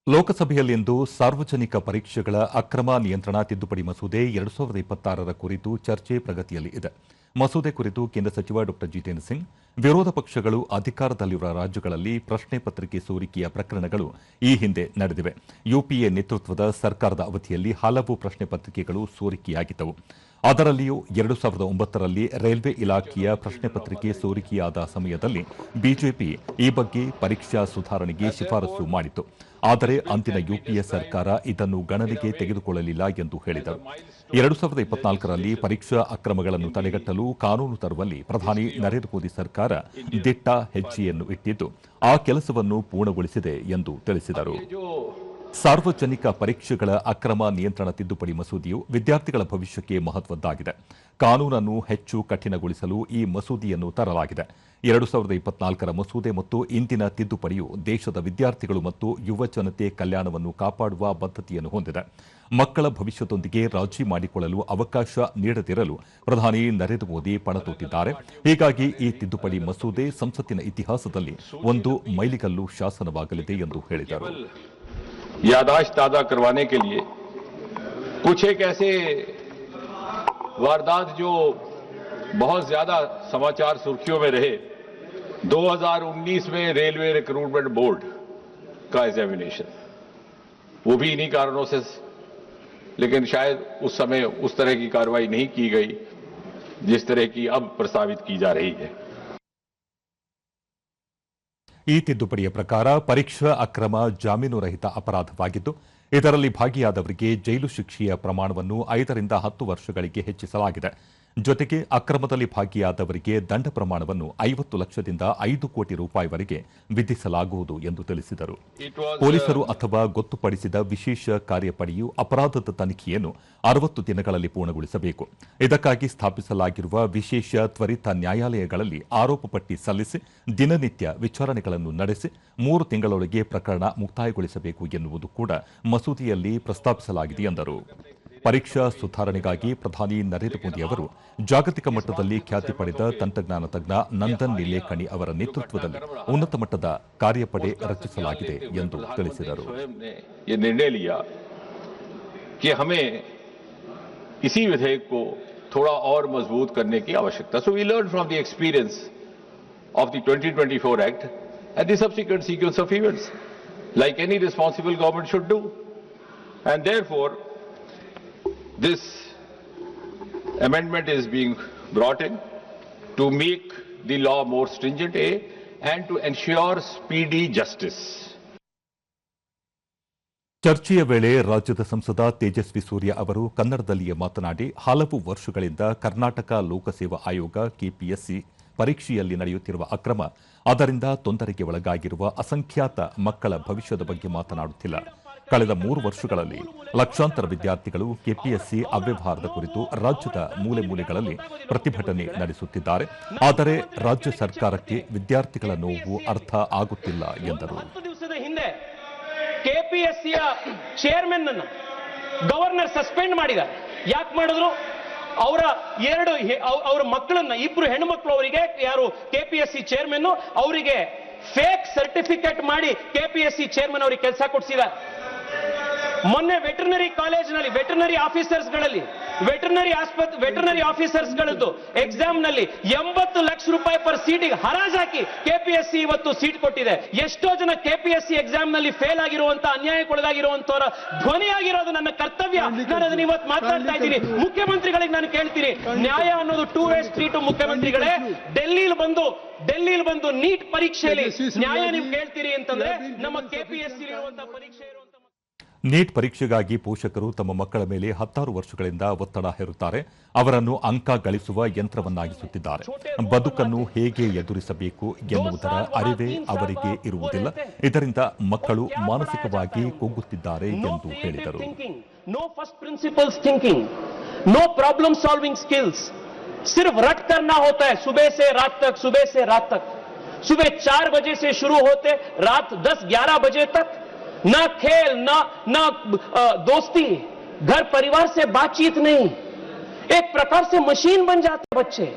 ಲೋಕಸಭೆಯಲ್ಲಿಂದು ಸಾರ್ವಜನಿಕ ಪರೀಕ್ಷೆಗಳ ಅಕ್ರಮ ನಿಯಂತ್ರಣ ತಿದ್ದುಪಡಿ ಮಸೂದೆ 2026ರ ಕುರಿತು ಚರ್ಚೆ ಪ್ರಗತಿಯಲ್ಲಿ ಇದೆ. ಮಸೂದೆ ಕುರಿತು ಕೇಂದ್ರ ಸಚಿವ ಡಾ ಜಿತೇಂದ್ರ ಸಿಂಗ್, ವಿರೋಧ ಪಕ್ಷಗಳು ಅಧಿಕಾರದಲ್ಲಿರುವ ರಾಜ್ಯಗಳಲ್ಲಿ ಪ್ರಶ್ನೆ ಪತ್ರಿಕೆ ಸೋರಿಕೆಯ ಪ್ರಕರಣಗಳು ಈ ಹಿಂದೆ ನಡೆದಿವೆ. ಯುಪಿಎ ನೇತೃತ್ವದ ಸರ್ಕಾರದ ಅವಧಿಯಲ್ಲಿ ಹಲವು ಪ್ರಶ್ನೆ ಪತ್ರಿಕೆಗಳು ಸೋರಿಕೆಯಾಗಿದ್ದವು. ಅದರಲ್ಲಿಯೂ 2009ರಲ್ಲಿ ರೈಲ್ವೆ ಇಲಾಖೆಯ ಪ್ರಶ್ನೆ ಪತ್ರಿಕೆ ಸೋರಿಕೆಯಾದ ಸಮಯದಲ್ಲಿ ಬಿಜೆಪಿ ಈ ಬಗ್ಗೆ ಪರೀಕ್ಷಾ ಸುಧಾರಣೆಗೆ ಶಿಫಾರಸು ಮಾಡಿತ್ತು. ಆದರೆ ಅಂದಿನ ಯುಪಿಎ ಸರ್ಕಾರ ಇದನ್ನು ಗಣನೆಗೆ ತೆಗೆದುಕೊಳ್ಳಲಿಲ್ಲ ಎಂದು ಹೇಳಿದರು. 2024ರಲ್ಲಿ ಪರೀಕ್ಷಾ ಅಕ್ರಮಗಳನ್ನು ತಡೆಗಟ್ಟಲು ಕಾನೂನು ತರುವಲ್ಲಿ ಪ್ರಧಾನಿ ನರೇಂದ್ರ ಮೋದಿ ಸರ್ಕಾರ ದಿಟ್ಟ ಹೆಜ್ಜೆಯನ್ನು ಇಟ್ಟಿದ್ದು, ಆ ಕೆಲಸವನ್ನು ಪೂರ್ಣಗೊಳಿಸಿದೆ ಎಂದು ತಿಳಿಸಿದರು. ಸಾರ್ವಜನಿಕ ಪರೀಕ್ಷೆಗಳ ಅಕ್ರಮ ನಿಯಂತ್ರಣ ತಿದ್ದುಪಡಿ ಮಸೂದೆಯು ವಿದ್ಯಾರ್ಥಿಗಳ ಭವಿಷ್ಯಕ್ಕೆ ಮಹತ್ವದ್ದಾಗಿದೆ. ಕಾನೂನನ್ನು ಹೆಚ್ಚು ಕಠಿಣಗೊಳಿಸಲು ಈ ಮಸೂದೆಯನ್ನು ತರಲಾಗಿದೆ. 2024ರ ಮಸೂದೆ ಮತ್ತು ಇಂದಿನ ತಿದ್ದುಪಡಿಯು ದೇಶದ ವಿದ್ಯಾರ್ಥಿಗಳು ಮತ್ತು ಯುವ ಜನತೆ ಕಲ್ಯಾಣವನ್ನು ಕಾಪಾಡುವ ಬದ್ಧತೆಯನ್ನು ಹೊಂದಿದೆ. ಮಕ್ಕಳ ಭವಿಷ್ಯದೊಂದಿಗೆ ರಾಜಿ ಮಾಡಿಕೊಳ್ಳಲು ಅವಕಾಶ ನೀಡದಿರಲು ಪ್ರಧಾನಿ ನರೇಂದ್ರ ಮೋದಿ ಪಣತೊಟ್ಟಿದ್ದಾರೆ. ಹೀಗಾಗಿ ಈ ತಿದ್ದುಪಡಿ ಮಸೂದೆ ಸಂಸತ್ತಿನ ಇತಿಹಾಸದಲ್ಲಿ ಒಂದು ಮೈಲಿಗಲ್ಲು ಶಾಸನವಾಗಲಿದೆ ಎಂದು ಹೇಳಿದರು. यादाश्त ताज़ा करवाने के लिए कुछ एक ऐसे वारदात जो बहुत ज्यादा समाचार सुर्खियों में रहे, 2019 में रेलवे रिक्रूटमेंट बोर्ड का एग्जामिनेशन, वो भी इन्हीं कारणों से, लेकिन शायद उस समय उस तरह की कार्रवाई नहीं की गई जिस तरह की अब प्रस्तावित की जा रही है. ಈ ತಿದ್ದುಪಡಿಯ ಪ್ರಕಾರ ಪರೀಕ್ಷಾ ಅಕ್ರಮ ಜಾಮೀನು ರಹಿತ ಅಪರಾಧವಾಗಿದ್ದು, ಇದರಲ್ಲಿ ಭಾಗಿಯಾದವರಿಗೆ ಜೈಲು ಶಿಕ್ಷೆಯ ಪ್ರಮಾಣವನ್ನು 5ರಿಂದ 10 ವರ್ಷಗಳಿಗೆ ಹೆಚ್ಚಿಸಲಾಗಿದೆ. ಜೊತೆಗೆ ಅಕ್ರಮದಲ್ಲಿ ಭಾಗಿಯಾದವರಿಗೆ ದಂಡ ಪ್ರಮಾಣವನ್ನು 50 ಲಕ್ಷದಿಂದ 5 ಕೋಟಿ ರೂಪಾಯಿವರೆಗೆ ವಿಧಿಸಲಾಗುವುದು ಎಂದು ತಿಳಿಸಿದರು. ಪೊಲೀಸರು ಅಥವಾ ಗೊತ್ತುಪಡಿಸಿದ ವಿಶೇಷ ಕಾರ್ಯಪಡೆಯು ಅಪರಾಧದ ತನಿಖೆಯನ್ನು 60 ದಿನಗಳಲ್ಲಿ ಪೂರ್ಣಗೊಳಿಸಬೇಕು. ಇದಕ್ಕಾಗಿ ಸ್ಥಾಪಿಸಲಾಗಿರುವ ವಿಶೇಷ ತ್ವರಿತ ನ್ಯಾಯಾಲಯಗಳಲ್ಲಿ ಆರೋಪ ಪಟ್ಟಿ ಸಲ್ಲಿಸಿ ದಿನನಿತ್ಯ ವಿಚಾರಣೆಗಳನ್ನು ನಡೆಸಿ 3 ತಿಂಗಳೊಳಗೆ ಪ್ರಕರಣ ಮುಕ್ತಾಯಗೊಳಿಸಬೇಕು ಎನ್ನುವುದು ಕೂಡ ಮಸೂದೆಯಲ್ಲಿ ಪ್ರಸ್ತಾಪಿಸಲಾಗಿದೆ ಎಂದರು. ಪರೀಕ್ಷಾ ಸುಧಾರಣೆಗಾಗಿ ಪ್ರಧಾನಿ ನರೇಂದ್ರ ಮೋದಿ ಅವರು ಜಾಗತಿಕ ಮಟ್ಟದಲ್ಲಿ ಖ್ಯಾತಿ ಪಡೆದ ತಂತ್ರಜ್ಞಾನ ತಜ್ಞ ನಂದನ್ ನಿಲೇಕಣಿ ಅವರ ನೇತೃತ್ವದಲ್ಲಿ ಉನ್ನತ ಮಟ್ಟದ ಕಾರ್ಯಪಡೆ ರಚಿಸಲಾಗಿದೆ ಎಂದು ತಿಳಿಸಿದರು. इसी विधेयक को थोड़ा और मजबूत करने की आवश्यकता. So we learned from the experience of the 2024 Act and the subsequent sequence of events, like any responsible government should do. And therefore, this amendment is being brought in to make the law more stringent, and to ensure speedy justice. ಚರ್ಚೆಯ ವೇಳೆ ರಾಜ್ಯದ ಸಂಸದ ತೇಜಸ್ವಿ ಸೂರ್ಯ ಅವರು ಕನ್ನಡದಲ್ಲಿಯೇ ಮಾತನಾಡಿ, ಹಲವು ವರ್ಷಗಳಿಂದ ಕರ್ನಾಟಕ ಲೋಕಸೇವಾ ಆಯೋಗ ಕೆಪಿಎಸ್ಸಿ ಪರೀಕ್ಷೆಯಲ್ಲಿ ನಡೆಯುತ್ತಿರುವ ಅಕ್ರಮ, ಅದರಿಂದ ತೊಂದರೆಗೆ ಒಳಗಾಗಿರುವ ಅಸಂಖ್ಯಾತ ಮಕ್ಕಳ ಭವಿಷ್ಯದ ಬಗ್ಗೆ ಮಾತನಾಡುತ್ತಿಲ್ಲ. ಕಳೆದ 3 ವರ್ಷಗಳಲ್ಲಿ ಲಕ್ಷಾಂತರ ವಿದ್ಯಾರ್ಥಿಗಳು ಕೆಪಿಎಸ್ಸಿ ಅವ್ಯವಹಾರದ ಕುರಿತು ರಾಜ್ಯದ ಮೂಲೆ ಮೂಲೆಗಳಲ್ಲಿ ಪ್ರತಿಭಟನೆ ನಡೆಸುತ್ತಿದ್ದಾರೆ. ಆದರೆ ರಾಜ್ಯ ಸರ್ಕಾರಕ್ಕೆ ವಿದ್ಯಾರ್ಥಿಗಳ ನೋವು ಅರ್ಥ ಆಗುತ್ತಿಲ್ಲ ಎಂದರು. ಕೆಪಿಎಸ್ಸಿಯ ಚೇರ್ಮನ್ ಅನ್ನು ಗವರ್ನರ್ ಸಸ್ಪೆಂಡ್ ಮಾಡಿದ್ದಾರೆ. ಯಾಕೆ ಮಾಡಿದ್ರು? ಅವರ ಮಕ್ಕಳನ್ನ, 2 ಹೆಣ್ಣುಮಕ್ಕಳು, ಅವರಿಗೆ ಯಾರು ಕೆಪಿಎಸ್ಸಿ ಚೇರ್ಮನ್, ಅವರಿಗೆ ಫೇಕ್ ಸರ್ಟಿಫಿಕೇಟ್ ಮಾಡಿ ಕೆಪಿಎಸ್ಸಿ ಚೇರ್ಮನ್ ಅವರಿಗೆ ಕೆಲಸ ಕೊಡಿಸಿದ್ದಾರೆ. ಮೊನ್ನೆ ವೆಟರ್ನರಿ ಕಾಲೇಜ್ನಲ್ಲಿ ವೆಟರ್ನರಿ ಆಫೀಸರ್ಸ್ಗಳದ್ದು ಎಕ್ಸಾಮ್ ನಲ್ಲಿ 80 ಲಕ್ಷ ರೂಪಾಯಿ ಪರ್ ಸೀಟಿಗೆ ಹರಾಜಾಕಿ ಕೆಪಿಎಸ್ಸಿ ಇವತ್ತು ಸೀಟ್ ಕೊಟ್ಟಿದೆ. ಎಷ್ಟೋ ಜನ ಕೆಪಿಎಸ್ಸಿ ಎಕ್ಸಾಮ್ ನಲ್ಲಿ ಫೇಲ್ ಆಗಿರುವಂತ, ಅನ್ಯಾಯಕ್ಕೊಳಗಾಗಿರುವಂತವರ ಧ್ವನಿಯಾಗಿರೋದು ನನ್ನ ಕರ್ತವ್ಯ. ನಾನು ಅದನ್ನ ಇವತ್ತು ಮಾತಾಡ್ತಾ ಇದ್ದೀನಿ. ಮುಖ್ಯಮಂತ್ರಿಗಳಿಗೆ ನಾನು ಕೇಳ್ತೀನಿ, ನ್ಯಾಯ ಅನ್ನೋದು 2 ವೇ ಸ್ಟ್ರೀಟ್. ಮುಖ್ಯಮಂತ್ರಿಗಳೇ, ಡೆಲ್ಲಿಲಿ ಬಂದು ನೀಟ್ ಪರೀಕ್ಷೆಯಲ್ಲಿ ನ್ಯಾಯ ನೀವು ಕೇಳ್ತೀರಿ ಅಂತಂದ್ರೆ ನಮ್ಮ ಕೆಪಿಎಸ್ಸಿ ಇರುವಂತಹ ಪರೀಕ್ಷೆ ಇರುವಂತ ನೀಟ್ ಪರೀಕ್ಷೆಗಾಗಿ ಪೋಷಕರು ತಮ್ಮ ಮಕ್ಕಳ ಮೇಲೆ 10 ವರ್ಷಗಳಿಂದ ಒತ್ತಡ ಹೇರುತ್ತಾರೆ. ಅವರನ್ನು ಅಂಕ ಗಳಿಸುವ ಯಂತ್ರವನ್ನಾಗಿಸುತ್ತಿದ್ದಾರೆ. ಬದುಕನ್ನು ಹೇಗೆ ಎದುರಿಸಬೇಕು ಎನ್ನುವುದರ ಅರಿವೇ ಅವರಿಗೆ ಇರುವುದಿಲ್ಲ. ಇದರಿಂದ ಮಕ್ಕಳು ಮಾನಸಿಕವಾಗಿ ಕುಗ್ಗುತ್ತಿದ್ದಾರೆ ಎಂದು ಹೇಳಿದರು. No first principles thinking, no problem solving skills, सिर्फ रट करना होता है सुबह से रात तक. सुबह 4 बजे से शुरू होते रात 10-11 बजे तक. ना खेल, ना दोस्ती, घर परिवार से बातचीत नहीं. एक प्रकार से मशीन बन जाते बच्चे.